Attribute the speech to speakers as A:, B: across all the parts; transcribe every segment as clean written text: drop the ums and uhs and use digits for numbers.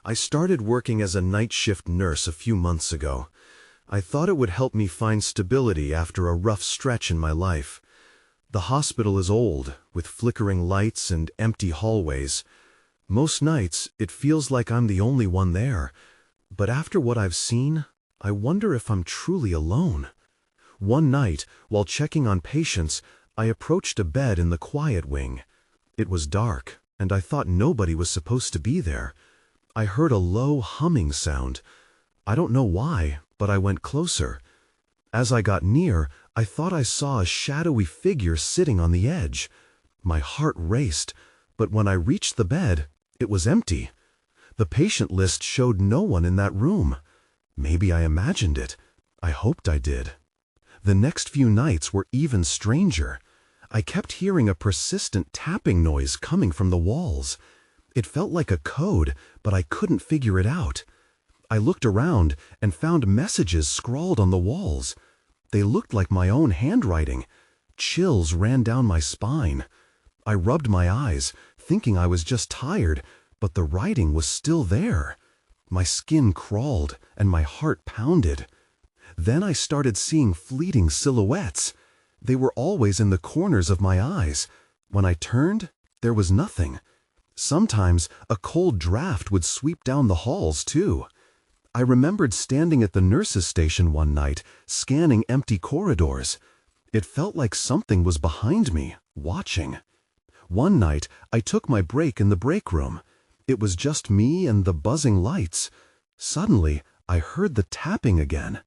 A: I started working as a night shift nurse a few months ago. I thought it would help me find stability after a rough stretch in my life. The hospital is old, with flickering lights and empty hallways. Most nights, it feels like I'm the only one there. But after what I've seen, I wonder if I'm truly alone. One night, while checking on patients, I approached a bed in the quiet wing. It was dark, and I thought nobody was supposed to be there. I heard a low humming sound. I don't know why, but I went closer. As I got near, I thought I saw a shadowy figure sitting on the edge. My heart raced, but when I reached the bed, it was empty. The patient list showed no one in that room. Maybe I imagined it. I hoped I did. The next few nights were even stranger. I kept hearing a persistent tapping noise coming from the walls. It felt like a code, but I couldn't figure it out. I looked around and found messages scrawled on the walls. They looked like my own handwriting. Chills ran down my spine. I rubbed my eyes, thinking I was just tired, but the writing was still there. My skin crawled and my heart pounded. Then I started seeing fleeting silhouettes. They were always in the corners of my eyes. When I turned, there was nothing. Sometimes a cold draft would sweep down the halls, too. I remembered standing at the nurses' station one night, scanning empty corridors. It felt like something was behind me, watching. One night, I took my break in the break room. It was just me and the buzzing lights. Suddenly, I heard the tapping again.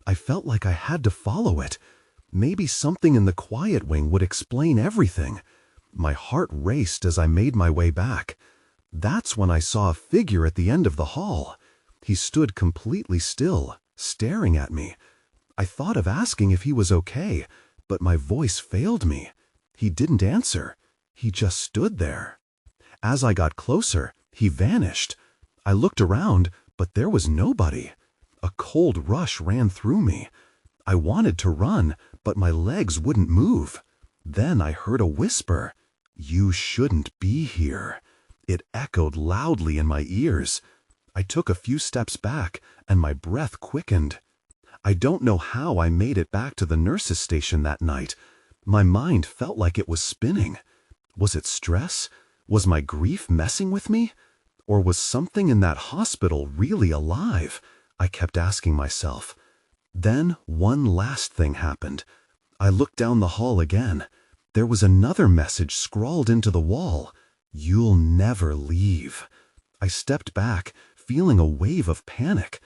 A: I felt like I had to follow it. Maybe something in the quiet wing would explain everything. My heart raced as I made my way back. That's when I saw a figure at the end of the hall. He stood completely still, staring at me. I thought of asking if he was okay, but my voice failed me. He didn't answer. He just stood there. As I got closer, he vanished. I looked around, but there was nobody. A cold rush ran through me. I wanted to run, but my legs wouldn't move. Then I heard a whisper. "You shouldn't be here." It echoed loudly in my ears. I took a few steps back, and my breath quickened. I don't know how I made it back to the nurses' station that night. My mind felt like it was spinning. Was it stress? Was my grief messing with me? Or was something in that hospital really alive? I kept asking myself. Then one last thing happened. I looked down the hall again. There was another message scrawled into the wall. "You'll never leave." I stepped back, feeling a wave of panic.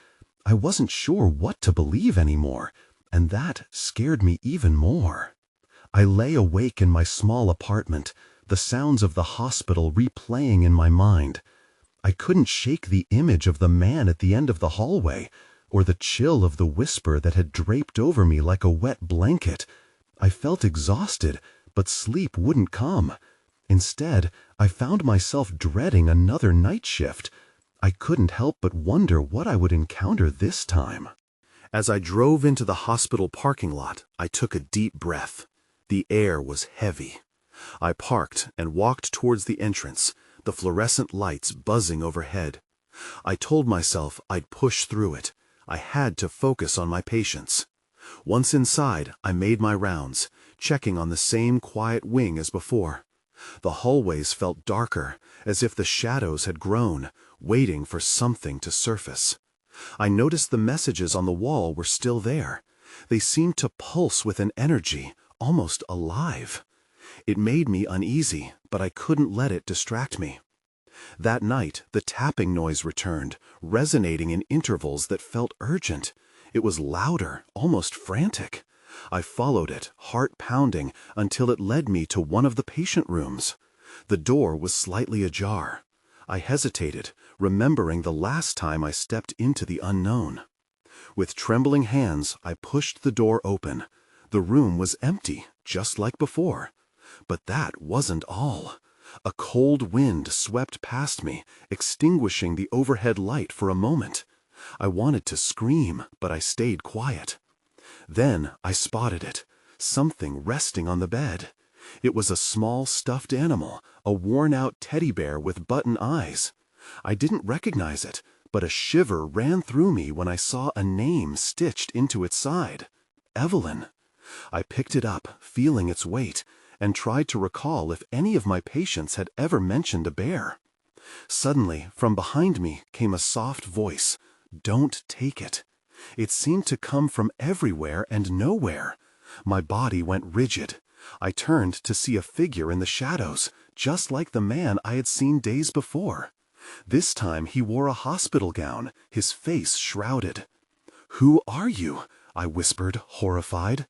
A: I wasn't sure what to believe anymore, and that scared me even more. I lay awake in my small apartment, the sounds of the hospital replaying in my mind. I couldn't shake the image of the man at the end of the hallway, or the chill of the whisper that had draped over me like a wet blanket. I felt exhausted, but sleep wouldn't come. Instead, I found myself dreading another night shift. I couldn't help but wonder what I would encounter this time. As I drove into the hospital parking lot, I took a deep breath. The air was heavy. I parked and walked towards the entrance, the fluorescent lights buzzing overhead. I told myself I'd push through it. I had to focus on my patients. Once inside, I made my rounds, checking on the same quiet wing as before. The hallways felt darker, as if the shadows had grown, waiting for something to surface. I noticed the messages on the wall were still there. They seemed to pulse with an energy, almost alive. It made me uneasy, but I couldn't let it distract me. That night, the tapping noise returned, resonating in intervals that felt urgent. It was louder, almost frantic. I followed it, heart pounding, until it led me to one of the patient rooms. The door was slightly ajar. I hesitated, remembering the last time I stepped into the unknown. With trembling hands, I pushed the door open. The room was empty, just like before. But that wasn't all. A cold wind swept past me, extinguishing the overhead light for a moment. I wanted to scream, but I stayed quiet. Then I spotted it, something resting on the bed. It was a small stuffed animal, a worn-out teddy bear with button eyes.
B: I didn't recognize it, but a shiver ran through me when I saw a name stitched into its side. Evelyn. I picked it up, feeling its weight, and tried to recall if any of my patients had ever mentioned a bear. Suddenly, from behind me came a soft voice. "Don't take it." It seemed to come from everywhere and nowhere. My body went rigid. I turned to see a figure in the shadows, just like the man I had seen days before. This time he wore a hospital gown, his face shrouded. "Who are you?" I whispered, horrified.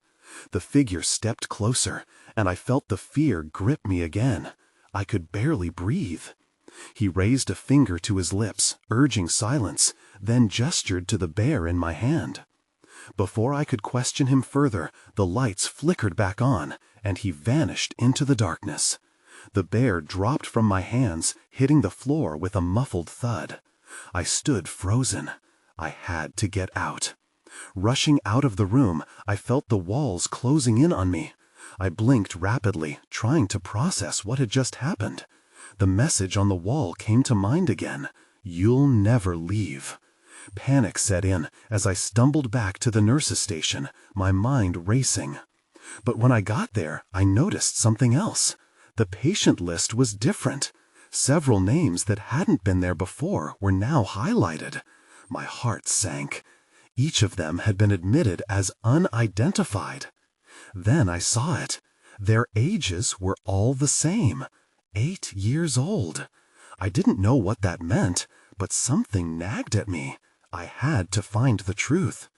B: The figure stepped closer, and I felt the fear grip me again. I could barely breathe. He raised a finger to his lips, urging silence, then gestured to the bear in my hand. Before I could question him further, the lights flickered back on, and he vanished into the darkness. The bear dropped from my hands, hitting the floor with a muffled thud. I stood frozen. I had to get out. Rushing out of the room, I felt the walls closing in on me. I blinked rapidly, trying to process what had just happened. The message on the wall came to mind again. "You'll never leave." Panic set in as I stumbled back to the nurse's station, my mind racing. But when I got there, I noticed something else. The patient list was different. Several names that hadn't been there before were now highlighted. My heart sank. Each of them had been admitted as unidentified. Then I saw it. Their ages were all the same. 8 years old. I didn't know what that meant, but something nagged at me. I had to find the truth.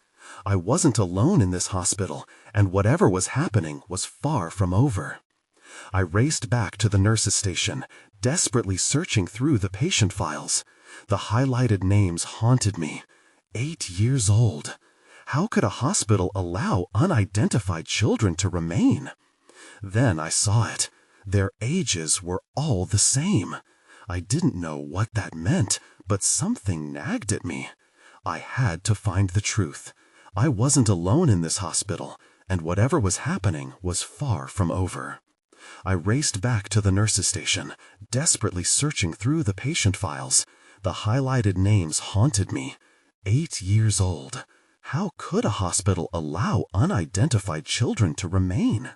B: I wasn't alone in this hospital, and whatever was happening was far from over. I raced back to the nurse's station, desperately searching through the patient files. The highlighted names haunted me. 8 years old. How could a hospital allow unidentified children to remain? Then I saw it. Their ages were all the same. I didn't know what that meant, but something nagged at me. I had to find the truth. I wasn't alone in this hospital, and whatever was happening was far from over. I raced back to the nurse's station, desperately searching through the patient files. The highlighted names haunted me. 8 years old. How could a hospital allow unidentified children to remain?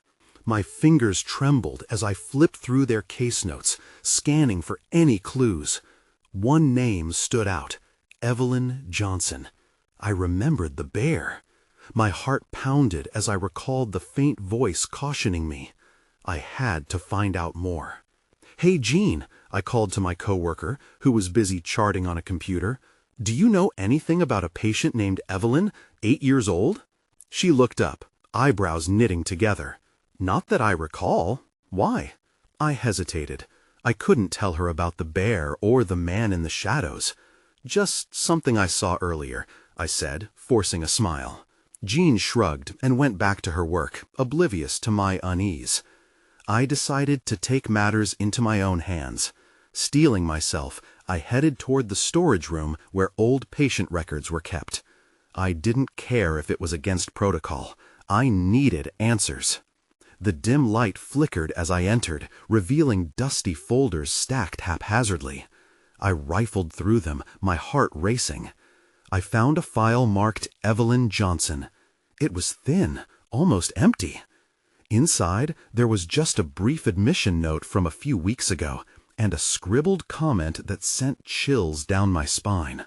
A: My fingers trembled as I flipped through their case notes, scanning for any clues. One name stood out: Evelyn Johnson. I remembered the bear. My heart pounded as I recalled the faint voice cautioning me. I had to find out more. "Hey, Jean," I called to my coworker, who was busy charting on a computer. "Do you know anything about a patient named Evelyn, 8 years old?" She looked up, eyebrows knitting together. "Not that I recall. Why?" I hesitated. I couldn't tell her about the bear or the man in the shadows. "Just something I saw earlier," I said, forcing a smile. Jean shrugged and went back to her work, oblivious to my unease. I decided to take matters into my own hands. Steeling myself, I headed toward the storage room where old patient records were kept. I didn't care if it was against protocol. I needed answers. The dim light flickered as I entered, revealing dusty folders stacked haphazardly. I rifled through them, my heart racing. I found a file marked Evelyn Johnson. It was thin, almost empty. Inside, there was just a brief admission note from a few weeks ago, and a scribbled comment that sent chills down my spine.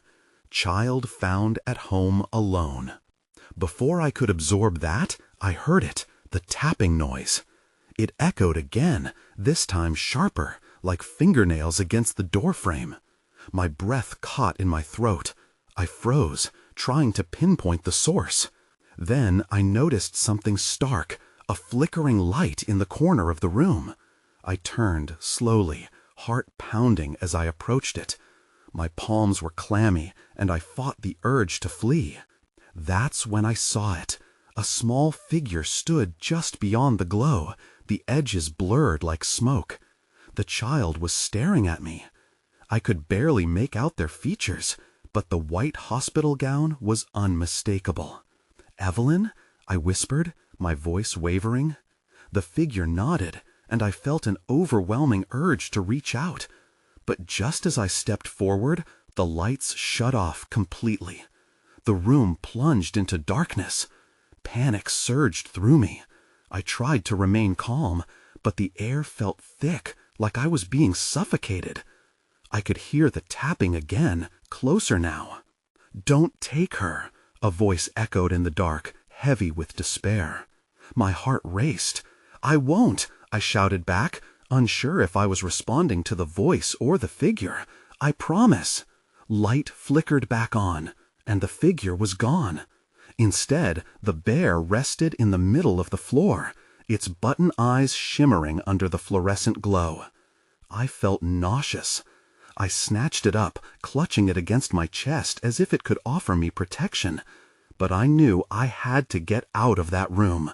A: "Child found at home alone." Before I could absorb that, I heard it, the tapping noise. It echoed again, this time sharper, like fingernails against the doorframe. My breath caught in my throat. I froze, trying to pinpoint the source. Then I noticed something stark, a flickering light in the corner of the room. I turned slowly, heart pounding as I approached it. My palms were clammy, and I fought the urge to flee. That's when I saw it. A small figure stood just beyond the glow, the edges blurred like smoke. The child was staring at me. I could barely make out their features, but the white hospital gown was unmistakable. "Evelyn?" I whispered, my voice wavering. The figure nodded, and I felt an overwhelming urge to reach out.
B: But just as I stepped forward, the lights shut off completely. The room plunged into darkness. Panic surged through me. I tried to remain calm, but the air felt thick, like I was being suffocated. I could hear the tapping again, closer now. "Don't take her," a voice echoed in the dark, heavy with despair. My heart raced. "I won't," I shouted back, unsure if I was responding to the voice or the figure. "I promise." Light flickered back on, and the figure was gone. Instead, the bear rested in the middle of the floor, its button eyes shimmering under the fluorescent glow. I felt nauseous. I snatched it up, clutching it against my chest as if it could offer me protection. But I knew I had to get out of that room.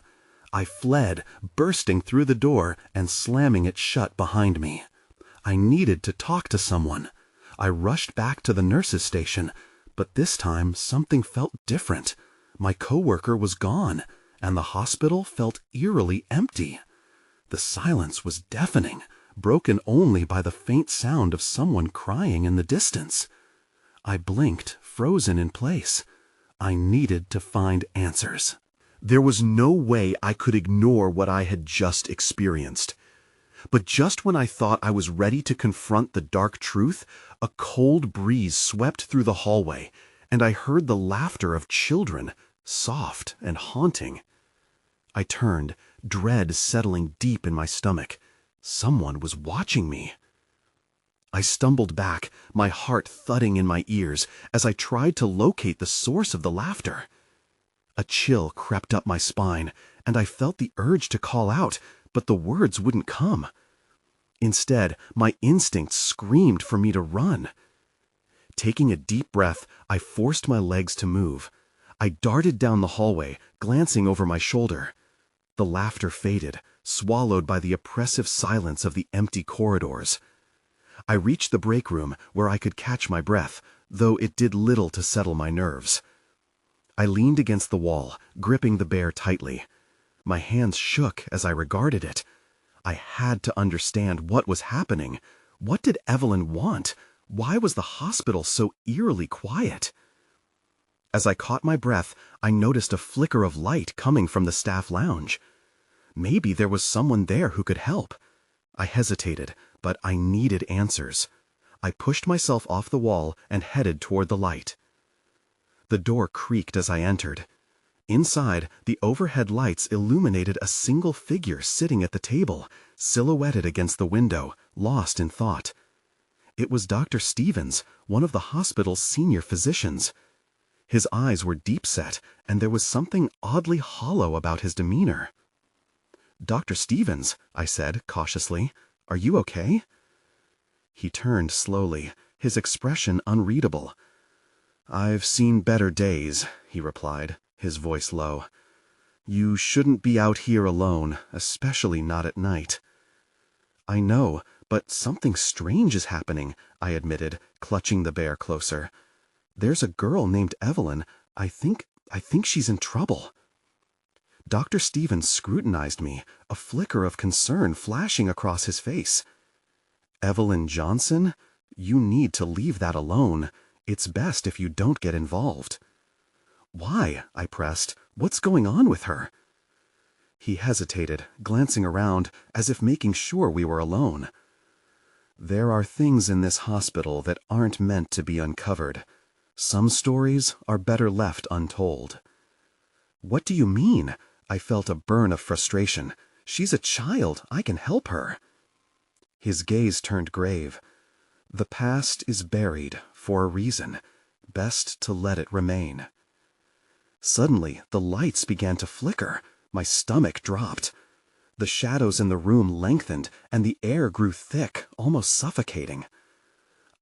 B: I fled, bursting through the door and slamming it shut behind me. I needed to talk to someone. I rushed back to the nurse's station, but this time something felt different. My coworker was gone, and the hospital felt eerily empty. The silence was deafening, broken only by the faint sound of someone crying in the distance. I blinked, frozen in place. I needed to find answers.
A: There was no way I could ignore what I had just experienced. But just when I thought I was ready to confront the dark truth, a cold breeze swept through the hallway, and I heard the laughter of children, soft and haunting. I turned, dread settling deep in my stomach. Someone was watching me. I stumbled back, my heart thudding in my ears, as I tried to locate the source of the laughter. A chill crept up my spine, and I felt the urge to call out, but the words wouldn't come. Instead, my instincts screamed for me to run. Taking a deep breath, I forced my legs to move. I darted down the hallway, glancing over my shoulder. The laughter faded, swallowed by the oppressive silence of the empty corridors. I reached the break room where I could catch my breath, though it did little to settle my nerves. I leaned against the wall, gripping the bear tightly. My hands shook as I regarded it. I had to understand what was happening. What did Evelyn want? Why was the hospital so eerily quiet? As I caught my breath, I noticed a flicker of light coming from the staff lounge. Maybe there was someone there who could help. I hesitated, but I needed answers. I pushed myself off the wall and headed toward the light. The door creaked as I entered. Inside, the overhead lights illuminated a single figure sitting at the table, silhouetted against the window, lost in thought. It was Dr. Stevens, one of the hospital's senior physicians. His eyes were deep-set, and there was something oddly hollow about his demeanor. "Dr. Stevens," I said cautiously, "are you okay?" He turned slowly, his expression unreadable. "I've seen better days," he replied, his voice low. "You shouldn't be out here alone, especially not at night." "I know, but something strange is happening," I admitted, clutching the bear closer. "There's a girl named Evelyn. I think she's in trouble." Dr. Stevens scrutinized me, a flicker of concern flashing across his face. "Evelyn Johnson? You need to leave that alone. It's best if you don't get involved." "Why?" I pressed. "What's going on with her?" He hesitated, glancing around, as if making sure we were alone. "There are things in this hospital that aren't meant to be uncovered. Some stories are better left untold." "What do you mean?" I felt a burn of frustration. "She's a child. I can help her." His gaze turned grave. "The past is buried for a reason. Best to let it remain." Suddenly, the lights began to flicker. My stomach dropped. The shadows in the room lengthened, and the air grew thick, almost suffocating.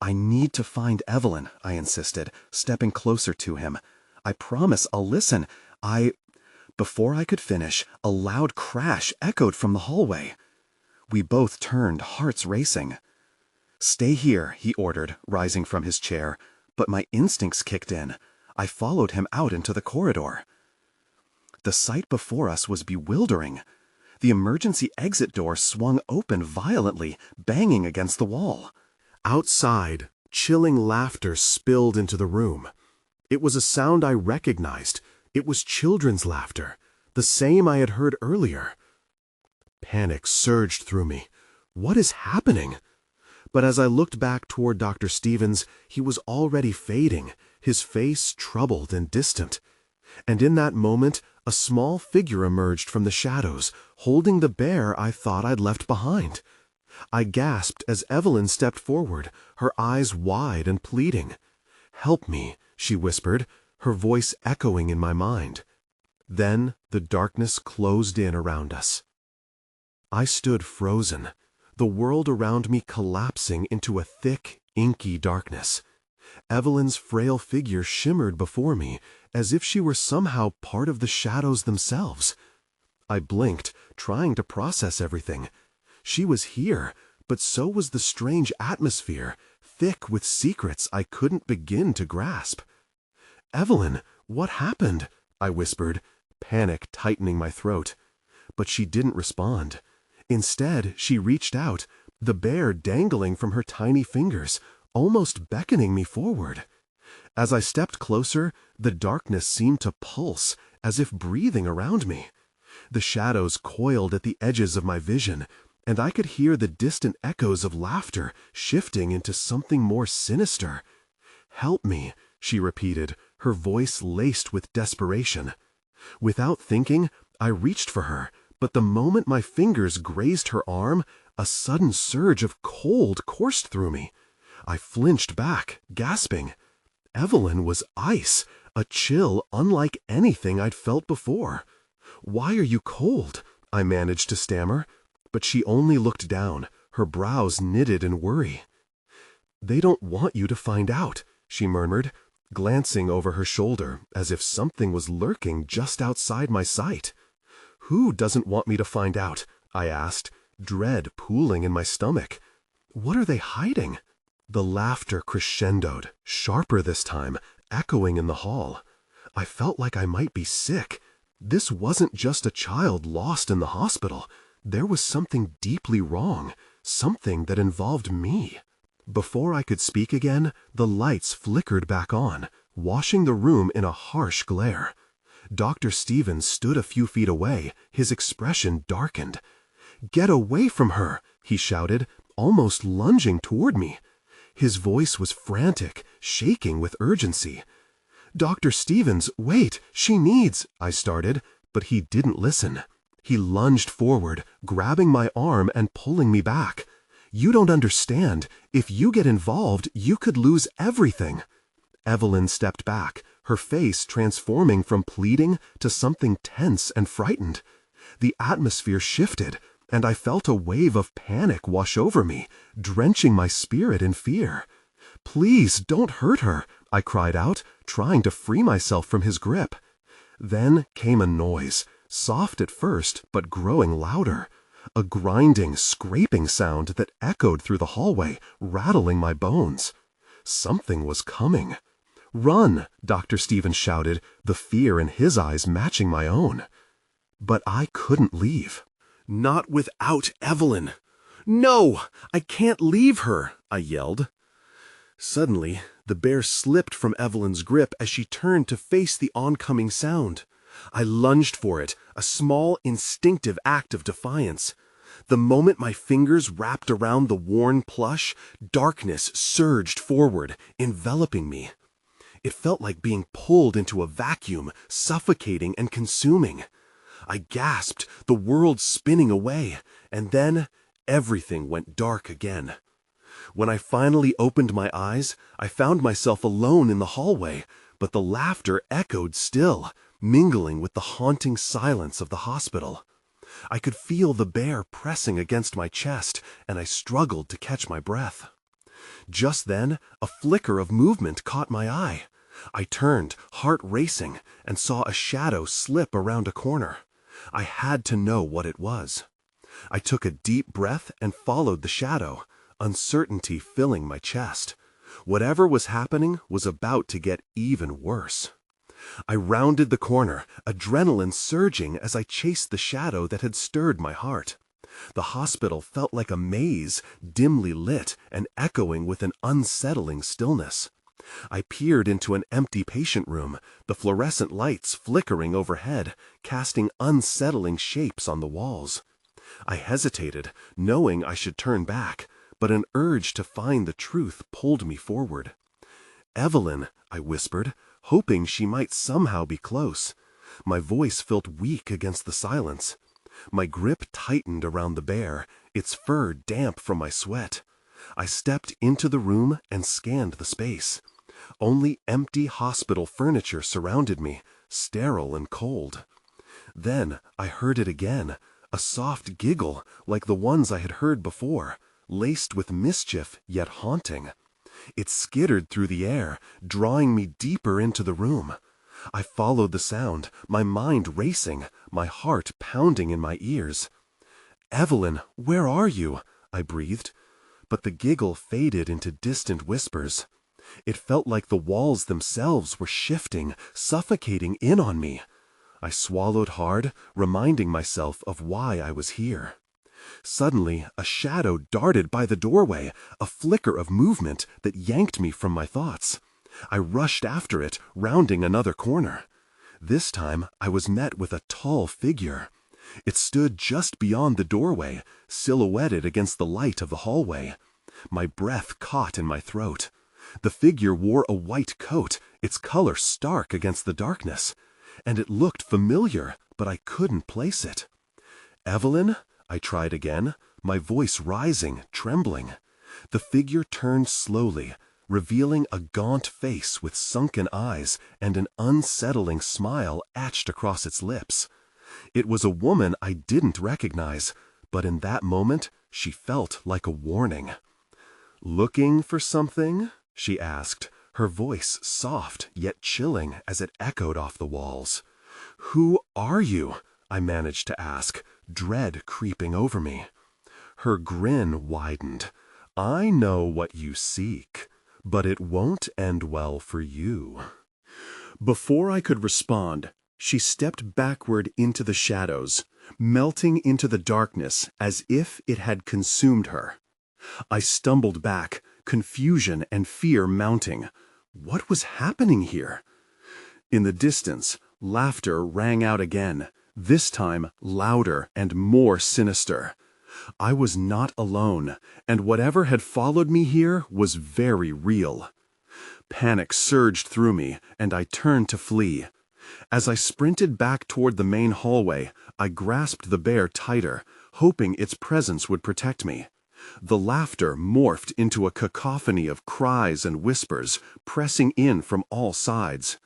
A: "I need to find Evelyn," I insisted, stepping closer to him. "I promise I'll listen. Before I could finish, a loud crash echoed from the hallway. We both turned, hearts racing. "Stay here," he ordered, rising from his chair, but my instincts kicked in. I followed him out into the corridor. The sight before us was bewildering. The emergency exit door swung open violently, banging against the wall.
B: Outside, chilling laughter spilled into the room. It was a sound I recognized. It was children's laughter, the same I had heard earlier. Panic surged through me. What is happening? But as I looked back toward Dr. Stevens, he was already fading, his face troubled and distant. And in that moment, a small figure emerged from the shadows, holding the bear I thought I'd left behind. I gasped as Evelyn stepped forward, her eyes wide and pleading. "Help me," she whispered, her voice echoing in my mind. Then the darkness closed in around us. I stood frozen, the world around me collapsing into a thick, inky darkness. Evelyn's frail figure shimmered before me, as if she were somehow part of the shadows themselves. I blinked, trying to process everything. She was here, but so was the strange atmosphere, thick with secrets I couldn't begin to grasp. "Evelyn, what happened?" I whispered, panic tightening my throat. But she didn't respond. Instead, she reached out, the bear dangling from her tiny fingers, almost beckoning me forward. As I stepped closer, the darkness seemed to pulse, as if breathing around me. The shadows coiled at the edges of my vision, and I could hear the distant echoes of laughter shifting into something more sinister. "Help me," she repeated, her voice laced with desperation. Without thinking, I reached for her, but the moment my fingers grazed her arm, a sudden surge of cold coursed through me. I flinched back, gasping. Evelyn was ice, a chill unlike anything I'd felt before. "Why are you cold?" I managed to stammer, but she only looked down, her brows knitted in worry. "They don't want you to find out," she murmured, glancing over her shoulder as if something was lurking just outside my sight. "Who doesn't want me to find out?" I asked, dread pooling in my stomach. "What are they hiding?" The laughter crescendoed, sharper this time, echoing in the hall. I felt like I might be sick. This wasn't just a child lost in the hospital. There was something deeply wrong, something that involved me. Before I could speak again, the lights flickered back on, washing the room in a harsh glare. Dr. Stevens stood a few feet away, his expression darkened. "Get away from her!" he shouted, almost lunging toward me. His voice was frantic, shaking with urgency. "Dr. Stevens, wait, she needs—" I started, but he didn't listen. He lunged forward, grabbing my arm and pulling me back. "You don't understand. If you get involved, you could lose everything." Evelyn stepped back, her face transforming from pleading to something tense and frightened. The atmosphere shifted, and I felt a wave of panic wash over me, drenching my spirit in fear. "Please, don't hurt her," I cried out, trying to free myself from his grip. Then came a noise, soft at first, but growing louder. A grinding, scraping sound that echoed through the hallway, rattling my bones. Something was coming. "Run!" Dr. Stevens shouted, the fear in his eyes matching my own. But I couldn't leave. "Not without Evelyn! No! I can't leave her!" I yelled. Suddenly, the bear slipped from Evelyn's grip as she turned to face the oncoming sound. I lunged for it, a small, instinctive act of defiance. The moment my fingers wrapped around the worn plush, darkness surged forward, enveloping me. It felt like being pulled into a vacuum, suffocating and consuming. I gasped, the world spinning away, and then everything went dark again. When I finally opened my eyes, I found myself alone in the hallway, but the laughter echoed still, mingling with the haunting silence of the hospital. I could feel the bear pressing against my chest, and I struggled to catch my breath. Just then, a flicker of movement caught my eye. I turned, heart racing, and saw a shadow slip around a corner. I had to know what it was. I took a deep breath and followed the shadow, uncertainty filling my chest. Whatever was happening was about to get even worse. I rounded the corner, adrenaline surging as I chased the shadow that had stirred my heart. The hospital felt like a maze, dimly lit and echoing with an unsettling stillness. I peered into an empty patient room, the fluorescent lights flickering overhead, casting unsettling shapes on the walls. I hesitated, knowing I should turn back, but an urge to find the truth pulled me forward. "Evelyn," I whispered, hoping she might somehow be close. My voice felt weak against the silence. My grip tightened around the bear, its fur damp from my sweat. I stepped into the room and scanned the space. Only empty hospital furniture surrounded me, sterile and cold. Then I heard it again, a soft giggle like the ones I had heard before, laced with mischief yet haunting. It skittered through the air, drawing me deeper into the room. I followed the sound, my mind racing, my heart pounding in my ears. "Evelyn, where are you?" I breathed. But the giggle faded into distant whispers. It felt like the walls themselves were shifting, suffocating in on me. I swallowed hard, reminding myself of why I was here. Suddenly, a shadow darted by the doorway, a flicker of movement that yanked me from my thoughts. I rushed after it, rounding another corner. This time, I was met with a tall figure. It stood just beyond the doorway, silhouetted against the light of the hallway. My breath caught in my throat. The figure wore a white coat, its color stark against the darkness. And it looked familiar, but I couldn't place it. "Evelyn?" I tried again, my voice rising, trembling. The figure turned slowly, revealing a gaunt face with sunken eyes and an unsettling smile etched across its lips. It was a woman I didn't recognize, but in that moment she felt like a warning. "Looking for something?" she asked, her voice soft yet chilling as it echoed off the walls. "Who are you?" I managed to ask, dread creeping over me. Her grin widened. "I know what you seek, but it won't end well for you." Before I could respond, she stepped backward into the shadows, melting into the darkness as if it had consumed her. I stumbled back, confusion and fear mounting. What was happening here? In the distance, laughter rang out again, this time louder and more sinister. I was not alone, and whatever had followed me here was very real. Panic surged through me, and I turned to flee. As I sprinted back toward the main hallway, I grasped the bear tighter, hoping its presence would protect me. The laughter morphed into a cacophony of cries and whispers, pressing in from all sides.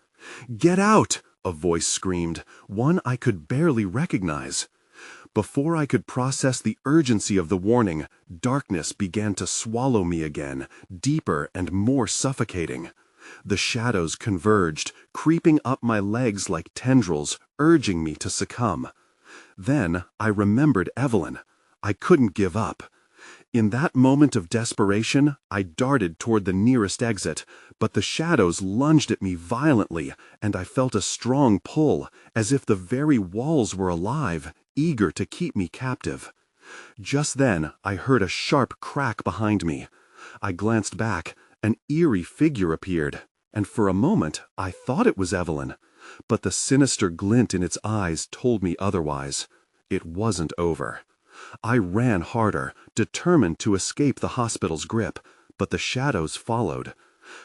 B: "Get out!" a voice screamed, one I could barely recognize. Before I could process the urgency of the warning, darkness began to swallow me again, deeper and more suffocating. The shadows converged, creeping up my legs like tendrils, urging me to succumb. Then I remembered Evelyn. I couldn't give up. In that moment of desperation, I darted toward the nearest exit, but the shadows lunged at me violently, and I felt a strong pull, as if the very walls were alive, eager to keep me captive. Just then, I heard a sharp crack behind me. I glanced back. An eerie figure appeared, and for a moment I thought it was Evelyn, but the sinister glint in its eyes told me otherwise. It wasn't over. I ran harder, determined to escape the hospital's grip, but the shadows followed.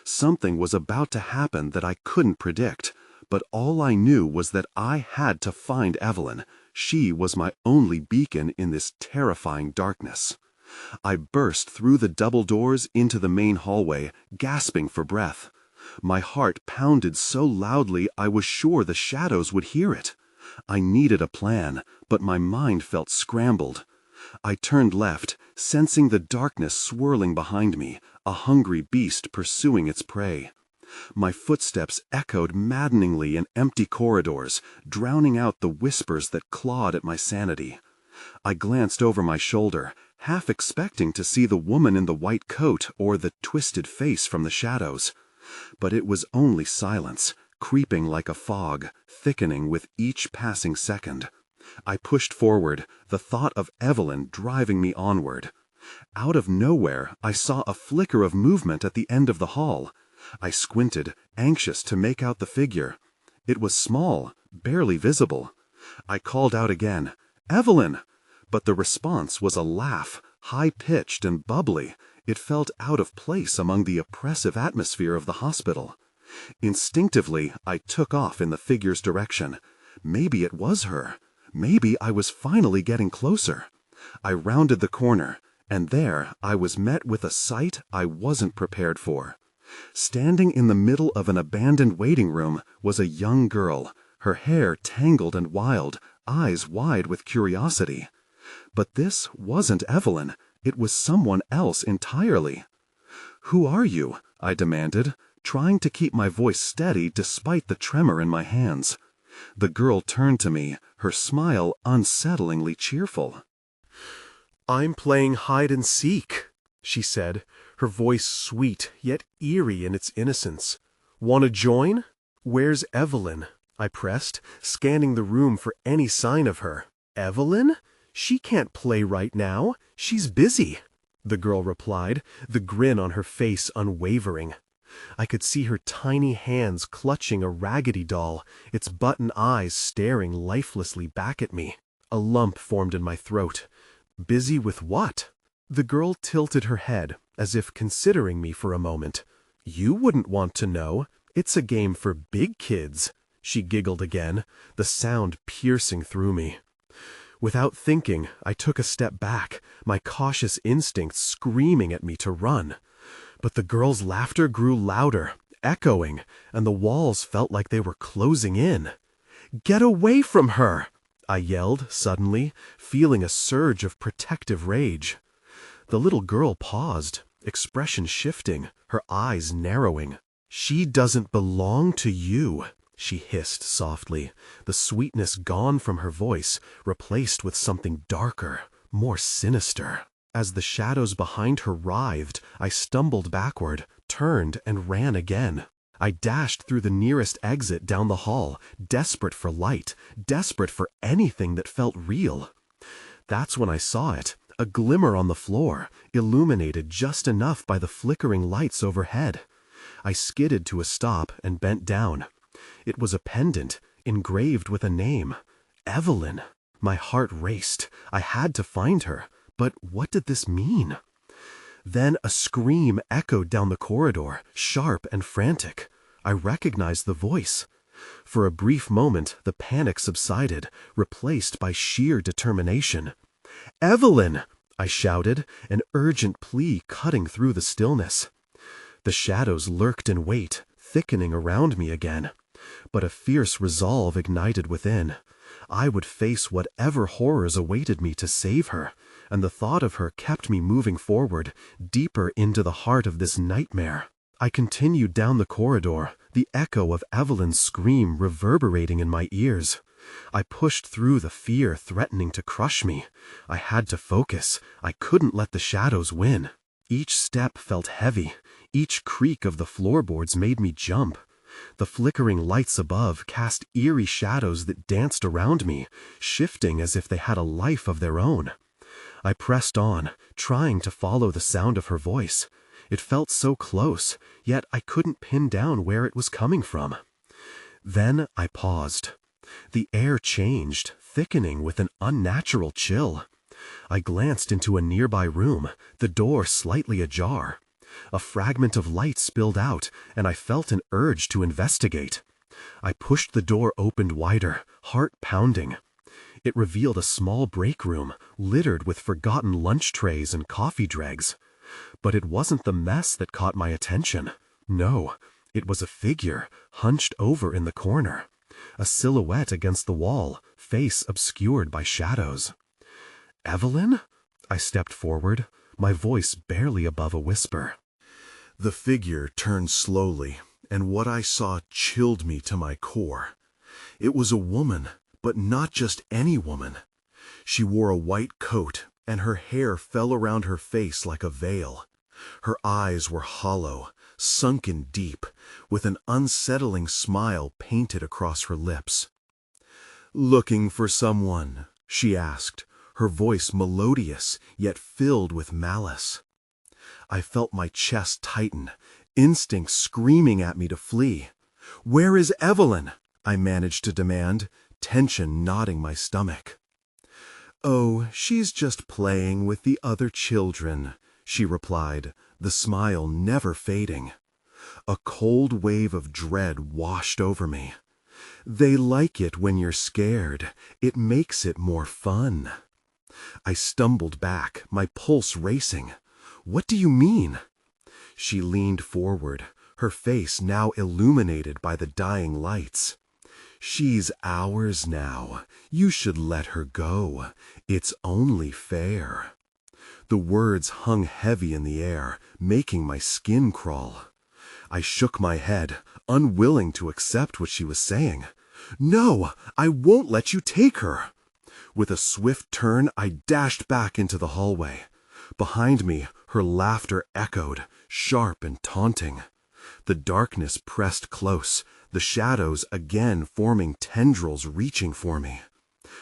B: Something was about to happen that I couldn't predict, but all I knew was that I had to find Evelyn. She was my only beacon in this terrifying darkness. I burst through the double doors into the main hallway, gasping for breath. My heart pounded so loudly I was sure the shadows would hear it. I needed a plan, but my mind felt scrambled. I turned left, sensing the darkness swirling behind me, a hungry beast pursuing its prey. My footsteps echoed maddeningly in empty corridors, drowning out the whispers that clawed at my sanity. I glanced over my shoulder, half expecting to see the woman in the white coat or the twisted face from the shadows. But it was only silence, creeping like a fog, thickening with each passing second. I pushed forward, the thought of Evelyn driving me onward. Out of nowhere, I saw a flicker of movement at the end of the hall. I squinted, anxious to make out the figure. It was small, barely visible. I called out again, "Evelyn!" But the response was a laugh, high-pitched and bubbly. It felt out of place among the oppressive atmosphere of the hospital. Instinctively, I took off in the figure's direction. Maybe it was her. Maybe I was finally getting closer. I rounded the corner, and there I was met with a sight I wasn't prepared for. Standing in the middle of an abandoned waiting room was a young girl, her hair tangled and wild, eyes wide with curiosity. But this wasn't Evelyn. It was someone else entirely. "Who are you?" I demanded, trying to keep my voice steady despite the tremor in my hands. The girl turned to me, her smile unsettlingly cheerful.
A: "I'm playing hide and seek," she said, her voice sweet yet eerie in its innocence. "Want to join?" "Where's Evelyn?" I pressed, scanning the room for any sign of her. "Evelyn? She can't play right now. She's busy," the girl replied, the grin on her face unwavering. I could see her tiny hands clutching a raggedy doll, its button eyes staring lifelessly back at me. A lump formed in my throat. Busy with what? The girl tilted her head, as if considering me for a moment. "You wouldn't want to know. It's a game for big kids." She giggled again, the sound piercing through me. Without thinking, I took a step back, my cautious instincts screaming at me to run. But the girl's laughter grew louder, echoing, and the walls felt like they were closing in. "Get away from her!" I yelled suddenly, feeling a surge of protective rage. The little girl paused, expression shifting, her eyes narrowing. "She doesn't belong to you," she hissed softly, the sweetness gone from her voice, replaced with something darker, more sinister. As the shadows behind her writhed, I stumbled backward, turned, and ran again. I dashed through the nearest exit down the hall, desperate for light, desperate for anything that felt real. That's when I saw it, a glimmer on the floor, illuminated just enough by the flickering lights overhead. I skidded to a stop and bent down. It was a pendant, engraved with a name. Evelyn. My heart raced. I had to find her. But what did this mean? Then a scream echoed down the corridor, sharp and frantic. I recognized the voice. For a brief moment, the panic subsided, replaced by sheer determination. "Evelyn!" I shouted, an urgent plea cutting through the stillness. The shadows lurked in wait, thickening around me again. But a fierce resolve ignited within. I would face whatever horrors awaited me to save her, and the thought of her kept me moving forward, deeper into the heart of this nightmare. I continued down the corridor, the echo of Evelyn's scream reverberating in my ears. I pushed through the fear threatening to crush me. I had to focus. I couldn't let the shadows win. Each step felt heavy. Each creak of the floorboards made me jump. The flickering lights above cast eerie shadows that danced around me, shifting as if they had a life of their own. I pressed on, trying to follow the sound of her voice. It felt so close, yet I couldn't pin down where it was coming from. Then I paused. The air changed, thickening with an unnatural chill. I glanced into a nearby room, the door slightly ajar. A fragment of light spilled out, and I felt an urge to investigate. I pushed the door open wider, heart pounding. It revealed a small break room, littered with forgotten lunch trays and coffee dregs. But it wasn't the mess that caught my attention. No, it was a figure, hunched over in the corner. A silhouette against the wall, face obscured by shadows. "Evelyn?" I stepped forward, my voice barely above a whisper. The figure turned slowly, and what I saw chilled me to my core. It was a woman, but not just any woman. She wore a white coat, and her hair fell around her face like a veil. Her eyes were hollow, sunken deep, with an unsettling smile painted across her lips. "Looking for someone?" she asked, her voice melodious yet filled with malice. I felt my chest tighten, instinct screaming at me to flee. "Where is Evelyn?" I managed to demand, tension knotting my stomach. "Oh, she's just playing with the other children," she replied, the smile never fading. A cold wave of dread washed over me. "They like it when you're scared. It makes it more fun." I stumbled back, my pulse racing. "What do you mean?" She leaned forward, her face now illuminated by the dying lights. "She's ours now. You should let her go. It's only fair." The words hung heavy in the air, making my skin crawl. I shook my head, unwilling to accept what she was saying. "No, I won't let you take her." With a swift turn, I dashed back into the hallway. Behind me, her laughter echoed, sharp and taunting. The darkness pressed close, the shadows again forming tendrils reaching for me.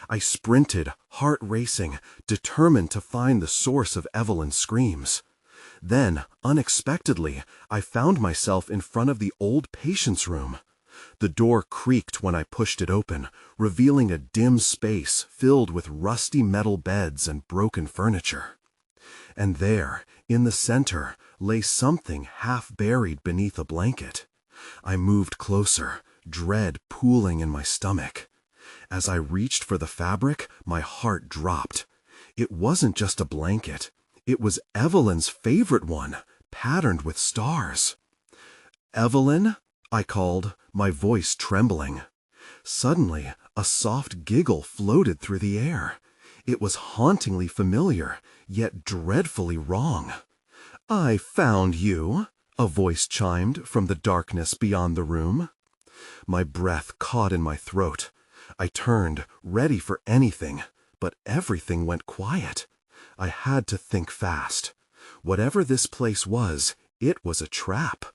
A: I sprinted, heart racing, determined to find the source of Evelyn's screams. Then, unexpectedly, I found myself in front of the old patient's room. The door creaked when I pushed it open, revealing a dim space filled with rusty metal beds and broken furniture. And there, in the center, lay something half buried beneath a blanket. I moved closer, dread pooling in my stomach. As I reached for the fabric, my heart dropped. It wasn't just a blanket. It was Evelyn's favorite one, patterned with stars. "Evelyn?" I called, my voice trembling. Suddenly, a soft giggle floated through the air. It was hauntingly familiar, yet dreadfully wrong. "I found you," a voice chimed from the darkness beyond the room. My breath caught in my throat. I turned, ready for anything, but everything went quiet. I had to think fast. Whatever this place was, it was a trap.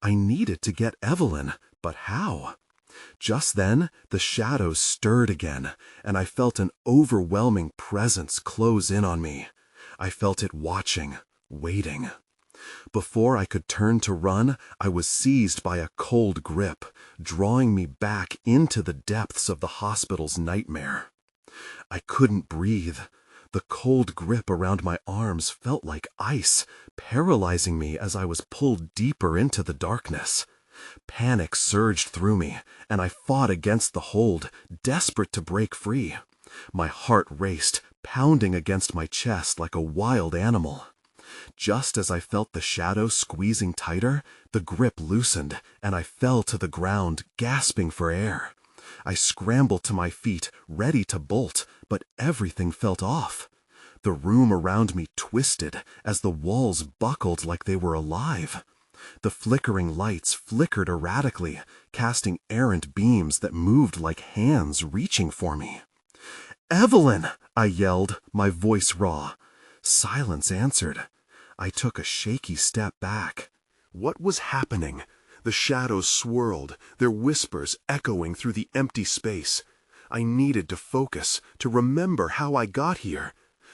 A: I needed to get Evelyn, but how? Just then, the shadows stirred again, and I felt an overwhelming presence close in on me. I felt it watching, waiting. Before I could turn to run, I was seized by a cold grip, drawing me back into the depths of the hospital's nightmare. I couldn't breathe. The cold grip around my arms felt like ice, paralyzing me as I was pulled deeper into the darkness. Panic surged through me, and I fought against the hold, desperate to break free. My heart raced, pounding against my chest like a wild animal. Just as I felt the shadow squeezing tighter, the grip loosened, and I fell to the ground, gasping for air. I scrambled to my feet, ready to bolt, but everything felt off. The room around me twisted as the walls buckled like they were alive. The flickering lights flickered erratically, casting errant beams that moved like hands reaching for me. "Evelyn!" I yelled, my voice raw. Silence answered. I took a shaky step back. What was happening? The shadows swirled, their whispers echoing through the empty space. I needed to focus, to remember how I got here.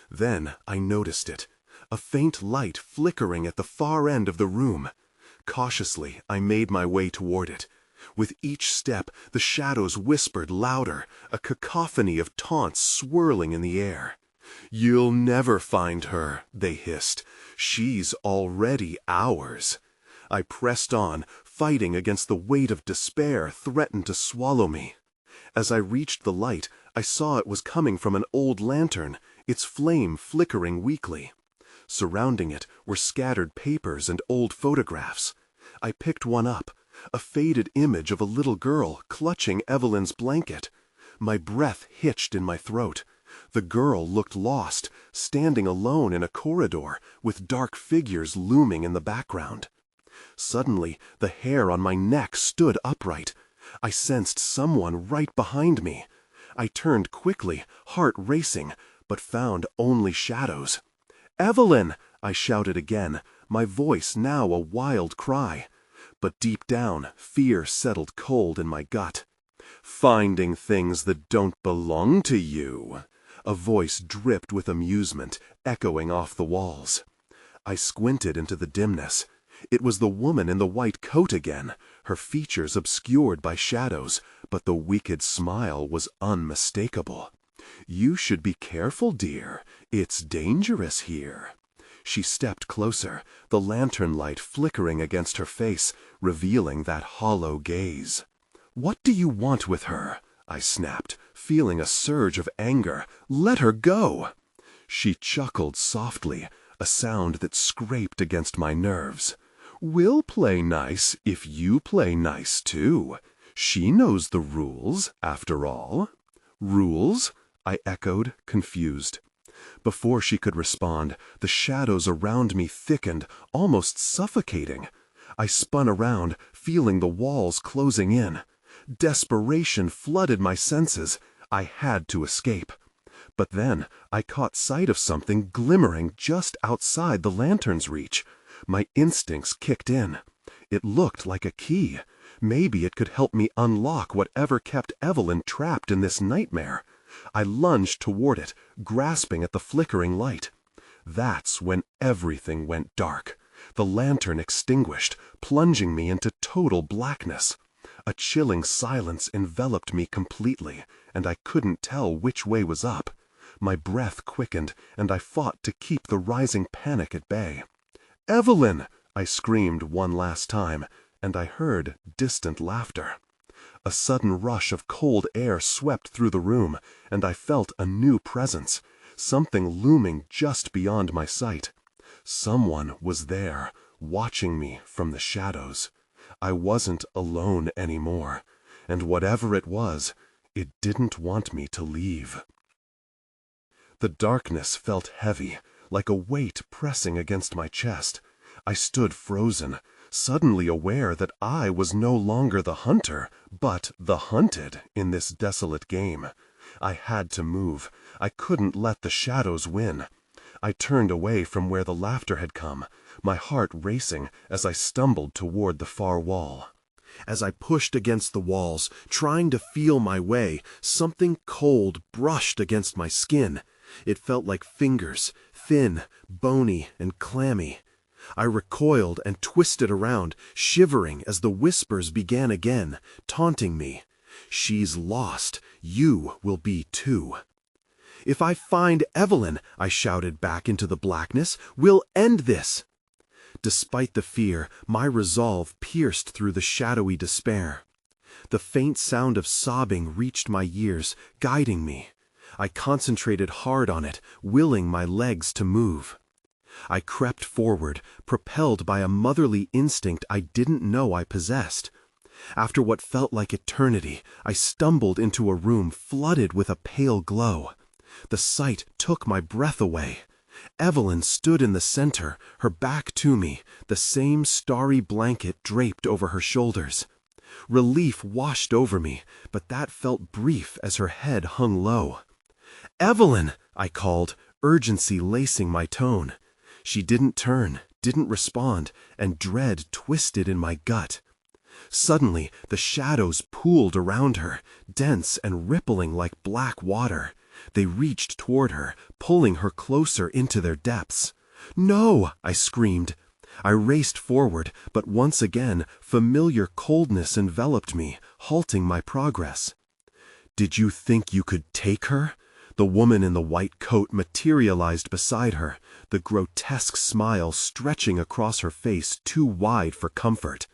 A: Then I noticed it, a faint light flickering at the far end of the room. Cautiously, I made my way toward it. With each step, the shadows whispered louder, a cacophony of taunts swirling in the air. "You'll never find her," they hissed. "She's already ours." I pressed on, fighting against the weight of despair threatened to swallow me. As I reached the light, I saw it was coming from an old lantern, its flame flickering weakly. Surrounding it were scattered papers and old photographs. I picked one up, a faded image of a little girl clutching Evelyn's blanket. My breath hitched in my throat. The girl looked lost, standing alone in a corridor, with dark figures looming in the background. Suddenly, the hair on my neck stood upright. I sensed someone right behind me. I turned quickly, heart racing, but found only shadows. "Evelyn!" I shouted again, my voice now a wild cry. But deep down, fear settled cold in my gut.
B: Finding things that don't belong to you. A voice dripped with amusement, echoing off the walls. I squinted into the dimness. It was the woman in the white coat again, her features obscured by shadows, but the wicked smile was unmistakable. You should be careful, dear. It's dangerous here. She stepped closer, the lantern light flickering against her face, revealing that hollow gaze. What do you want with her? I snapped, feeling a surge of anger. Let her go! She chuckled softly, a sound that scraped against my nerves. We'll play nice if you play nice too. She knows the rules, after all. Rules? I echoed, confused. Before she could respond, the shadows around me thickened, almost suffocating. I spun around, feeling the walls closing in. Desperation flooded my senses. I had to escape. But then I caught sight of something glimmering just outside the lantern's reach. My instincts kicked in. It looked like a key. Maybe it could help me unlock whatever kept Evelyn trapped in this nightmare. I lunged toward it, grasping at the flickering light. That's when everything went dark. The lantern extinguished, plunging me into total blackness. A chilling silence enveloped me completely, and I couldn't tell which way was up. My breath quickened, and I fought to keep the rising panic at bay. "Evelyn!" I screamed one last time, and I heard distant laughter. A sudden rush of cold air swept through the room, and I felt a new presence, something looming just beyond my sight. Someone was there, watching me from the shadows. I wasn't alone anymore, and whatever it was, it didn't want me to leave. The darkness felt heavy, like a weight pressing against my chest. I stood frozen, suddenly aware that I was no longer the hunter, but the hunted in this desolate game. I had to move. I couldn't let the shadows win. I turned away from where the laughter had come, my heart racing as I stumbled toward the far wall.
A: As I pushed against the walls, trying to feel my way, something cold brushed against my skin. It felt like fingers, thin, bony, and clammy. I recoiled and twisted around, shivering as the whispers began again, taunting me. "She's lost. You will be too." "If I find Evelyn," I shouted back into the blackness, "we'll end this." Despite the fear, my resolve pierced through the shadowy despair. The faint sound of sobbing reached my ears, guiding me. I concentrated hard on it, willing my legs to move. I crept forward, propelled by a motherly instinct I didn't know I possessed. After what felt like eternity, I stumbled into a room flooded with a pale glow. The sight took my breath away. Evelyn stood in the center, her back to me, the same starry blanket draped over her shoulders. Relief washed over me, but that felt brief as her head hung low. "Evelyn!" I called, urgency lacing my tone. She didn't turn, didn't respond, and dread twisted in my gut. Suddenly, the shadows pooled around her, dense and rippling like black water. They reached toward her, pulling her closer into their depths. "No!" I screamed. I raced forward, but once again, familiar coldness enveloped me, halting my progress. "Did you think you could take her?" The woman in the white coat materialized beside her, the grotesque smile stretching across her face too wide for comfort.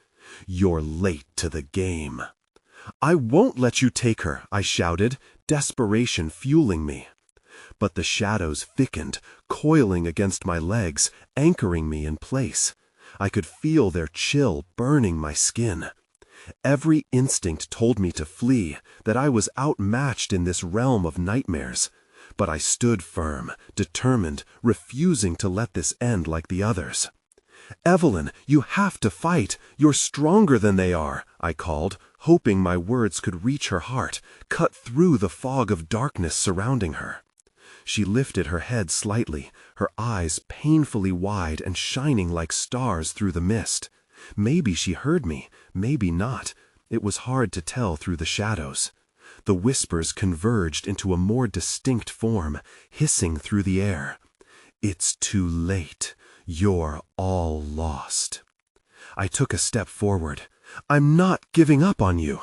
A: "You're late to the game." "I won't let you take her," I shouted, desperation fueling me. But the shadows thickened, coiling against my legs, anchoring me in place. I could feel their chill burning my skin. Every instinct told me to flee, that I was outmatched in this realm of nightmares. But I stood firm, determined, refusing to let this end like the others. "Evelyn, you have to fight. You're stronger than they are," I called, hoping my words could reach her heart, cut through the fog of darkness surrounding her. She lifted her head slightly, her eyes painfully wide and shining like stars through the mist. Maybe she heard me, maybe not.
B: It was hard to tell through the shadows. The whispers converged into a more distinct form, hissing through the air. "It's too late. You're all lost." I took a step forward. "I'm not giving up on you."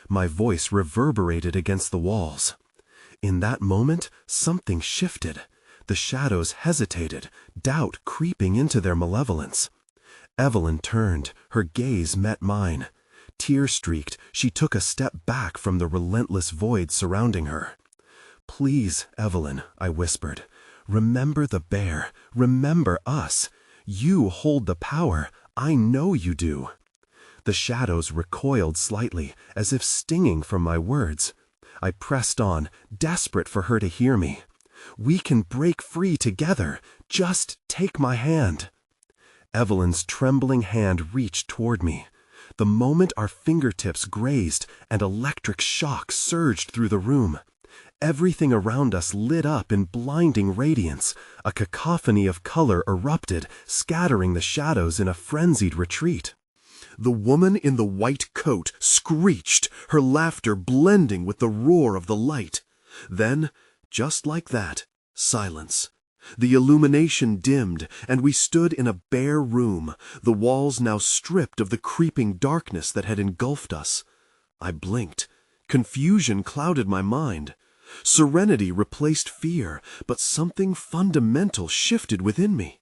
B: My voice reverberated against the walls. In that moment, something shifted. The shadows hesitated, doubt creeping into their malevolence. Evelyn turned, her gaze met mine. Tear-streaked, she took a step back from the relentless void surrounding her. "Please, Evelyn," I whispered, "remember the bear, remember us. You hold the power, I know you do." The shadows recoiled slightly, as if stinging from my words. I pressed on, desperate for her to hear me. "We can break free together. Just take my hand." Evelyn's trembling hand reached toward me. The moment our fingertips grazed, an electric shock surged through the room. Everything around us lit up in blinding radiance. A cacophony of color erupted, scattering the shadows in a frenzied retreat. The woman in the white coat screeched, her laughter blending with the roar of the light. Then, just like that, silence. The illumination dimmed, and we stood in a bare room, the walls now stripped of the creeping darkness that had engulfed us. I blinked. Confusion clouded my mind. Serenity replaced fear, but something fundamental shifted within me.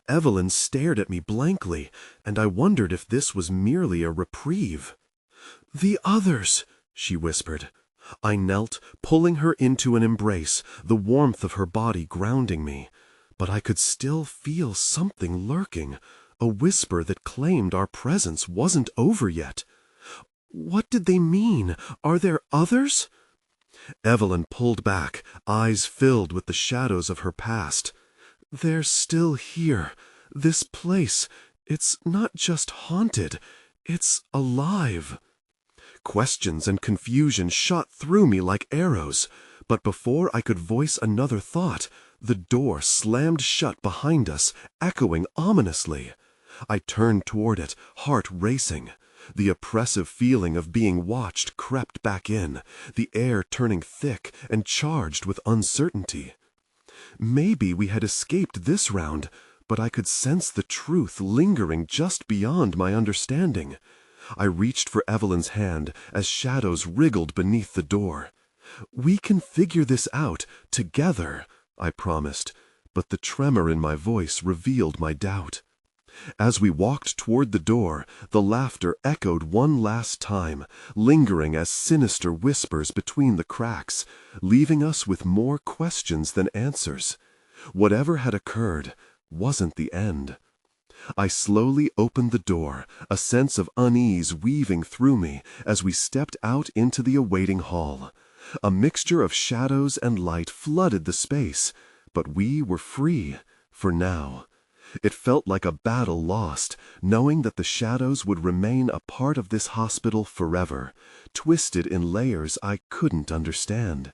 B: Evelyn stared at me blankly, and I wondered if this was merely a reprieve. "The others," she whispered. I knelt, pulling her into an embrace, the warmth of her body grounding me. But I could still feel something lurking, a whisper that claimed our presence wasn't over yet. "What did they mean? Are there others?" Evelyn pulled back, eyes filled with the shadows of her past. "They're still here. This place, it's not just haunted, it's alive." Questions and confusion shot through me like arrows, but before I could voice another thought, the door slammed shut behind us, echoing ominously. I turned toward it, heart racing. The oppressive feeling of being watched crept back in, the air turning thick and charged with uncertainty. Maybe we had escaped this round, but I could sense the truth lingering just beyond my understanding. I reached for Evelyn's hand as shadows wriggled beneath the door. "We can figure this out, together," I promised, but the tremor in my voice revealed my doubt. As we walked toward the door, the laughter echoed one last time, lingering as sinister whispers between the cracks, leaving us with more questions than answers. Whatever had occurred wasn't the end. I slowly opened the door, a sense of unease weaving through me as we stepped out into the awaiting hall. A mixture of shadows and light flooded the space, but we were free, for now. It felt like a battle lost, knowing that the shadows would remain a part of this hospital forever, twisted in layers I couldn't understand.